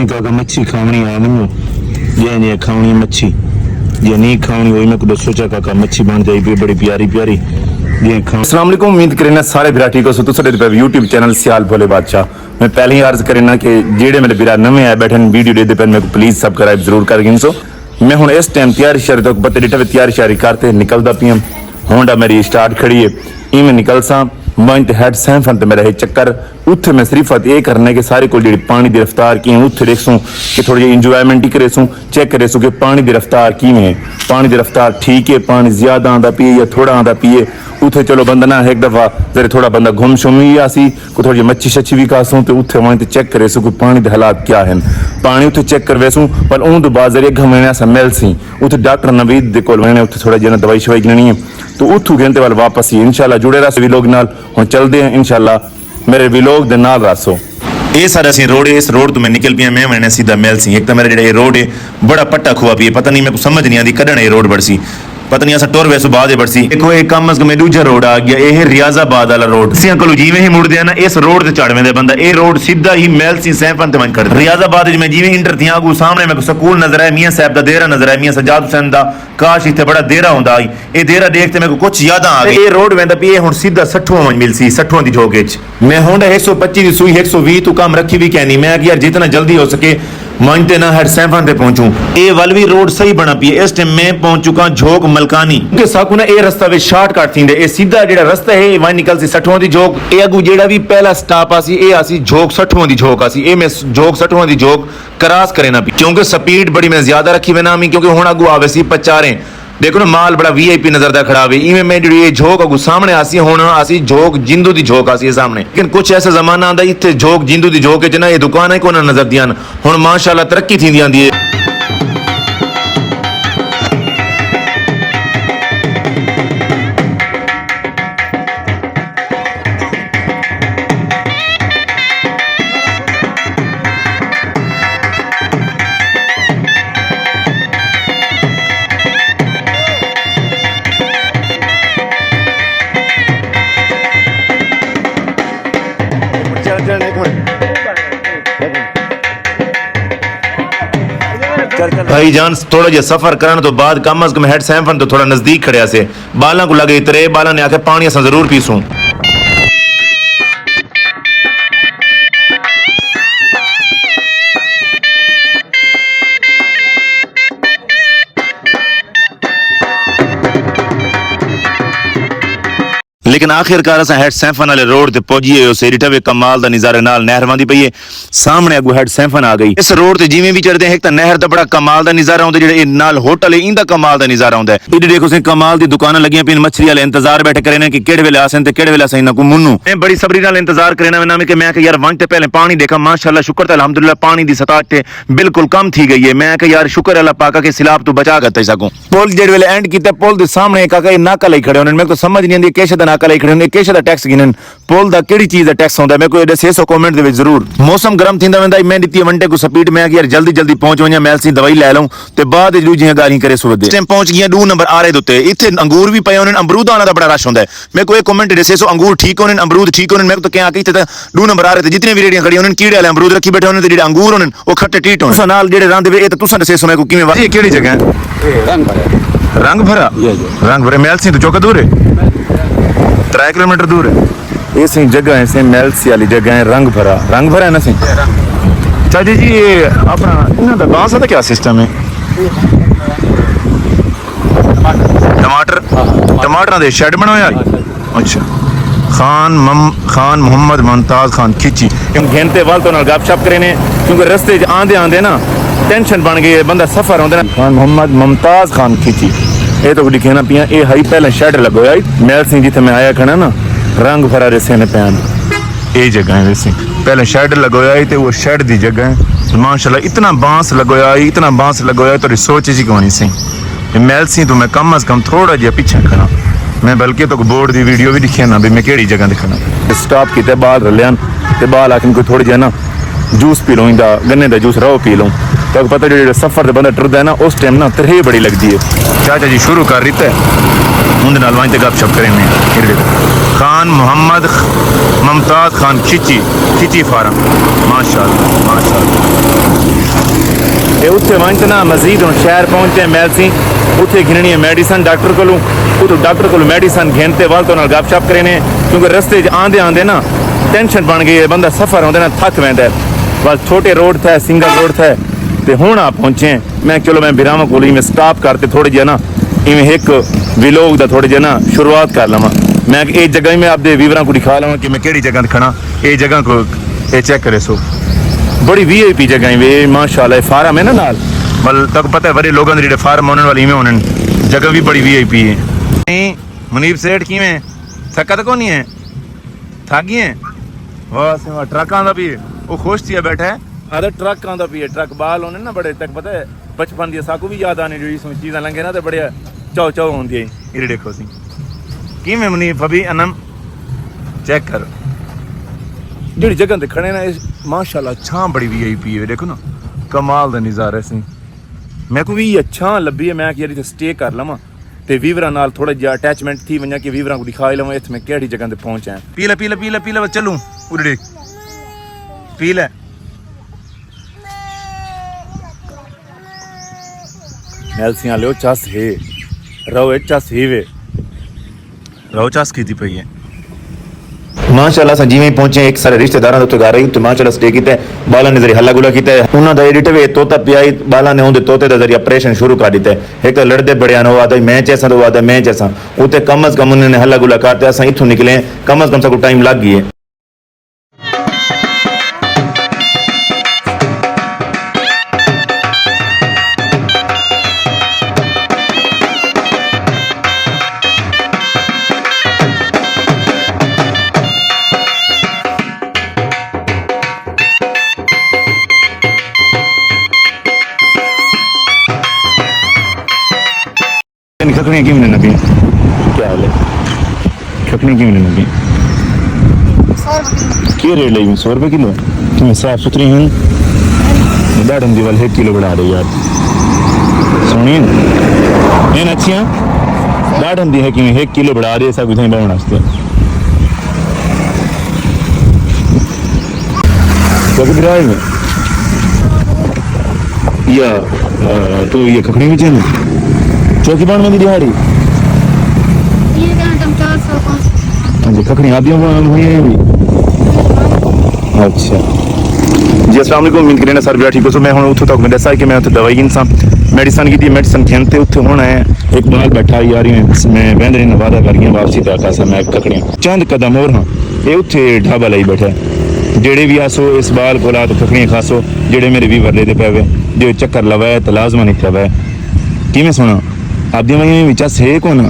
काका मच्छी खावनी आ मैं जे खावनी मच्छी जे नहीं खावनी वही मैं को सोचा काका मच्छी बन जाएगी बड़ी प्यारी प्यारी जे खा। अस्सलाम वालेकुम, उम्मीद करना सारे भरा ठीक हो सो तुसाडे यूट्यूब चैनल सियाल भोले बादशाह। मैं पहले ही अर्ज करना कि जेडे मेरे भरा नवे आए बैठे वीडियो देखते पे मेरे को प्लीज सब्सक्राइब जरूर कर गिनसो। मैं हूँ इस टाइम तैयारी शहर तक पत्ते डिठा तैयारी शारी करते निकलता पिया होंडा मेरी स्टार्ट खड़ी है इवें निकल सा मंच हैड सैफन तो मेरा है चक्कर उत्थे मैं सिर्फ ये करना है कि सारे को जी पानी की रफ्तार की उत्थे देखसूँ कि थोड़ी जी इंजॉयमेंट ही करेसूँ चेक करेसूँ कि पानी की रफ्तार किमें है, पानी की रफ्तार ठीक है, पानी ज्यादा आंदा पिए या थोड़ा आंदा पिए। उत्थे चलो बंदा ना एक दफा जरे थोड़ा बंदा घुम शुम भी आसी को थोड़ी मच्छी शच्छी भी खासूँ तो उत्थे वहीं चेक करेसूँ कि पानी के हालात क्या हैं, पानी उत्थे चेक करवेसूँ। पर ऊँ तो बाद जरिए घमेने ऐसा मिल सी उत्थे डॉक्टर नवीद दे कोल मैंने उत्थे थोड़ा जिन्हें दवाई शवाई गिननी है तो उथू घंटे वाल वापस ही इंशाल्लाह जुड़े रहो विलोग नाल। हुण चलदे हैं इंशाल्लाह मेरे विलोग दे नाल रसो। ये सारा सी रोड है, इस रोड तो मैं निकल पिया मैं मैंने सीधा मैल सी। एक तो मेरा जो रोड है बड़ा पट्टा खुआ पिए पता नहीं मेरे को समझ नहीं आती कदन ये रोड बड़सी पता नहीं ऐसा टोर वैसो बाद बड़सी। देखो एक कम अज कम दूजा रोड आ गया ये रियाजाबाद वाला रोड सियां को जिवें ही मुड़दे ना इस रोड ते चढ़ वेंदे बंदा ये रोड सीधा ही मैल सी सैफन ते मन कर रियाजाबाद में जिवें इंटर थियां अगू सामने मेरे को स्कूल नजर आया मियां साहब दा देरा नजर आया मियां सजाद हुसैन दा काश इत्थे बड़ा देरा हुंदा ये देरा देखते मेरे को कुछ यादां आ गई। ये रोड वेंदा पई हुण सीधा 60वां मंज मिलसी 60वां दी झोक विच मैं होंडा 125 दी सूई 120 तो कम रखी भी कहनी मैं कि यार जितना जल्दी हो सके मंजते ना हर सैफन ते पहुंचूं। ये वलवी रोड सही बना पई है इस टाइम मैं पहुंच चुका झोक मलकानी के साकू ना ये रास्ता वे शॉर्टकट थींदे ये सीधा जेड़ा रास्ता है वहीं निकल सी 60वां दी झोक ये अगू जेड़ा भी पहला स्टॉप आसी ये आसी झोक 60वां दी झोक आसी ये मैं झोक 60वां दी झोक क्रॉस करे ना पई क्योंकि स्पीड बड़ी मैं ज्यादा रखी वे ना मी क्योंकि हुण अगू आवे सी पचारे देखो ना माल बड़ा वीआईपी नजर दा खड़ा हुए इवें मैं जी झोक अगू सामने आसी हुण आसी झोक जिंदू दी झोक आसी सामने। लेकिन कुछ ऐसा जमाना आंदा इत्थे झोक जिंदू दी झोक च ना ये दुकान है कोना नजर दियां हुण माशाल्लाह तरक्की थींदी आंदी है। भाईजान थोड़ा जिहा सफर करने तो बाद कम अज कम हेड सैफन तो थोड़ा नजदीक खड़िया से बाला को लगे इतरे बाला ने आखे पानी असां जरूर पीसूं। लेकिन आखिरकार असां हेड सैफन वाले रोड ते पहुंची हो से डिठा वे कमाल दा नजारे नाल नहर वंदी पई है सामने अगू हेड सैफन आ गई। इस रोड ते जिवें भी चढ़दे एक तां नहर दा बड़ा कमाल दा नजारा आउंदा जेड़े नाल होटल है इंदा कमाल दा नजारा आउंदा है। इधर देखो से कमाल दी दुकानां लगियां पिन मछली वाले इंतजार बैठे करे ने कि केड़े वेले आसन ते केड़े वेले असां इना को मुन्नू मैं बड़ी सबरी नाल इंतजार करना मैं कि मैं यार वंट ते पहले पानी देखा माशाल्लाह शुक्र ते अल्हम्दुलिल्लाह पानी दी सतह ते बिल्कुल कम थी गई है। मैं कि यार शुक्र अल्लाह पाक के सिलाब तो बचा करते सकूं। पुल जेड़े वेले एंड कीता पुल दे सामने काका नाका लई खड़े होने मेरे को समझ नहीं आंदी कैसे दा नाका लई खड़े होने कैसे टैक्स गिनन पुल दा केड़ी चीज दा टैक्स होंदा मैं कोई दसे 100 कमेंट दे विच जरूर। मौसम गर्म थींदा वेंदा मैं दित्ती वंटे को स्पीड में यार जल्दी जल्दी पहुंच वणा मैल सी दवाई ले लऊं ते बाद दूजियां गालियां करे सुवदे टाइम पहुंच गया 2 नंबर आ रहे दोते इथे अंगूर भी पए होने अमरूद वाला दा बड़ा रश होंदा है मैं कोई कमेंट दसे 100 अंगूर ठीक होने अमरूद ठीक होने मैं तो क्या कि इथे 2 नंबर आ रहे थे जितने भी रेडियां खड़ी होने कीड़े वाले अमरूद रखी बैठे होने ते जेडे अंगूर होने ओ खट्टे टीट होने तुसा नाल जेडे रंद वे ए तुसा दसे 100 मैं को किवें ये केड़ी जगह है रंग भरा मैल सी तो चौका दूर है 3 किलोमीटर दूर है ये सही जगह है से मैलसी वाली जगह है रंग भरा है ना सही चाचा जी ये अपना इन्हां दा बांस दा क्या सिस्टम है टमाटर दे शेड बनवाया अच्छा खान मोहम्मद मुमताज खान खिची घंटे वाल तो गपशप करे ने क्योंकि रस्ते आंदे ना टेंशन बन गई है बंदा सफर होंदा ना खान मोहम्मद मुमताज खान खिची ये तो लिखे ना पिया ये हाई पहले शेड लगोया मैल सिंह जिथे मैं आया खड़ा ना रंग भरा रेसे ने पैन ये जगह है वैसे पहले शेड लगोया तो वो शेड दी जगह है माशाल्लाह इतना बांस लगोया तो सोच ही कोनी सही मैल सी तो मैं कम अज कम थोड़ा जिहा पीछे खड़ा मैं बल्कि तो बोर्ड दी वीडियो भी दिखिया ना भी मैं केड़ी जगह दिखना स्टॉप किते बाल रलियां ते बाल आखिर कोई थोड़ी जिहा ना जूस पी लूँ गन्ने का जूस रहो पी लूँ तो पता जो सफर बंदा टुरदा है ना उस टाइम ना तरह बड़ी लगती है। चाचा जी शुरू कर रही है उनके नाल वहीं गप शप करेंगे खान मोहम्मद मुमताज खान खिची फार्म माशाल्लाह। उत्थे वंच ना मजीद हम शहर पहुंचते हैं मैलसी उत्थे घिननी है मेडिसन डॉक्टर को तो डॉक्टर को मेडिसन घिनते वाल तो नाल गपशप करे ने क्योंकि रस्ते आंदे आंदे ना टेंशन बन गई है बंदा सफर होंदे ना थक वैंदा है बस छोटे रोड थे सिंगल रोड थे ते हुण आ पहुंचे मैं चलो मैं बिरामा कोली में स्टॉप करते थोड़े जिहा ना इवें एक विलोग दा थोड़े जिहा ना शुरुआत कर लवां मैं इस जगह ही मैं आपदे व्यूवरां को दिखा लवां कि मैं केड़ी जगह ते खड़ा ये जगह को ये चेक करे सो बड़ी वीआईपी जगह है वे माशाल्लाह फार्म है ना नाल मतलब तक पता है बड़े लोगों दे फार्म होने वाले इवें होने जगह भी बड़ी वीआईपी है नहीं मुनीब सेठ किवें थकत को नहीं है थक गए बस ट्रक आंदा भी वो खुश थी बैठा है अरे ट्रक आंदा भी ट्रक बाल होने ना बड़े तक पता है बचपन दी साकू भी याद आने जो इसमें चीज़ां लंघे ना तो बड़े चाव चाव होंदी है ये देखो सी किवें मुनीब अभी अनम चेक कर जी जगह ते खड़े ना माशाल्लाह छां बड़ी वीआईपी है देखो ना कमाल दा नज़ारा सी मैं को भी अच्छा लब्भी है मैं कि इत्थे स्टे कर लवां ते वीवरा नाल थोड़ा जिहा अटैचमेंट थी वञा कि वीवरा को दिखाई लवां इत्थे मैं केड़ी जगह ते पहुंचा पी ले बस चलूं उड़े पी ले मैलसियां लो चस है रहो चस ही वे रहो चस की पई है माशाल्लाह सा जिवें पहुंचे एक सारे रिश्तेदारां दे उत्ते घर आई तो माशाल्लाह स्टे कीता बाला ने जरी हल्ला गुला कीता उन्हां दा एडिट वे तोता पियाई बाला ने उनदे तोते दा जरी ऑपरेशन शुरू कर दिता एक तो लड़दे बड़े आनो आदा मैं जैसा तो आदा मैं जैसा उते कम अज कम उन्होंने हल्ला गुला करते असां इथों निकले कम अज कम सा को टाइम लग गई है खखड़ियाँ क्यों नहीं नबी क्या हाल है खखड़ियाँ क्यों नहीं नबी क्या रेट लगी 100 रुपये किलो तुम्हें साफ सुथरी हैं डाडम दी वाल 1 किलो बढ़ा रही यार सुनिए नहीं अच्छियाँ डाडम दी है कि 1 किलो बढ़ा रही है सब कुछ बनाने वास्ते तो किधर में या तो ये खखड़ी भी चाहिए चौकी बाण में दिहाड़ी हाँ जी खखड़ी आप हुई हैं भी अच्छा जी अस्सलाम वालेकुम उम्मीद करें सर भी ठीक हो सो मैं हूँ उतो तक मैं दसा कि मैं उत्थे दवाई इंसा मेडिसन की मेडिसन खेलते उत्थे होना है एक बार बैठा यार मैं बहन ने वादा कर गया वापसी तक सा मैं खखड़ियाँ चंद कदम और हाँ ये उत्थे ढाबा लाई बैठा जेड़े भी आसो इस बाल को ला तो खखड़ियाँ खासो जेड़े मेरे भी वरले दे पे हुए जो चक्कर लवाए तो लाजमा नहीं था वह कि सुना आप दी वही चस है को ना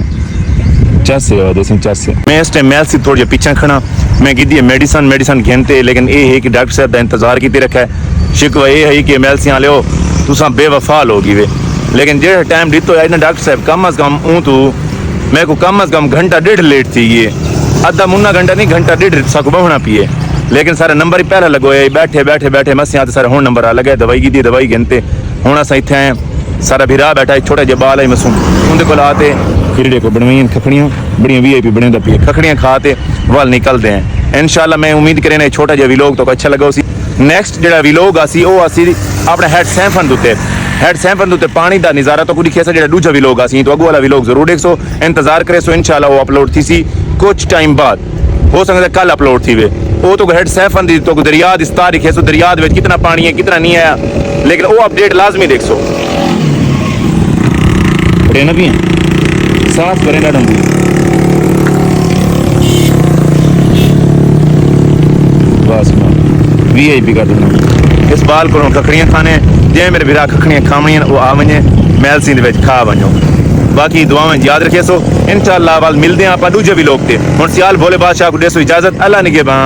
चस है देसी चस है मैं इस टाइम मैल से थोड़ा पीछे खड़ा मैं गिद्दी मेडिसन घेनते लेकिन ये है कि डॉक्टर साहब का इंतजार की रखा है शिकवा ये है कि मैल से लो तुसा बेवफा लोगी वे लेकिन जो टाइम दितो है ना डॉक्टर साहब कम अज कम ऊँ तू मैं को कम अज कम घंटा 1.5 लेट थी ये अद्धा मुन्ना घंटा नहीं घंटा 1.5 सको बहुना पिए लेकिन सारा नंबर ही पहला लगोया बैठे मस्सियाँ सारे हूँ नंबर आ लगे दवाई की दवाई गिनते हूँ अस इतने आए सारा भिरा बैठा छोटा जहा बाल है मसूम उनके को आते फिर को बनवाई खखड़ियाँ बड़िया वीआईपी बने दा पिए खखड़ियाँ खाते वल निकलते हैं इंशाल्लाह मैं उम्मीद करें ना छोटा जहा विलोग तो अच्छा लगा उसी नैक्सट जो विलोग आसी वो आसी अपने हैड सैंफन उत्ते पानी का नज़ारा तो कुछ ऐसा जो दूजा विलोग आसी तो अगू वाला विलोग जरूर देख सो इंतजार करे सो इंशाल्लाह वो अपलोड थी सी कुछ टाइम बाद हो सकता कल अपलोड थी वे वो तो हेड सैफन दी तो दरिया दिस्तार लिखे सो दरिया कितना पानी है कितना नहीं आया लेकिन वो अपडेट लाजमी देख सो ना भी साफ करें ना डंबू बस वीआईपी कर देना इस बाल को खखड़ियाँ खाने जे मेरे भिरा खखड़ियाँ खावणियाँ वो आ वने मैल सी दे खा वनो बाकी दुआएं याद रखे सो इंशाअल्लाह वाल मिलते हैं आप दूजे भी लोग थे हुण सियाल भोले बादशाह को देसो इजाजत अल्लाह निगहबान।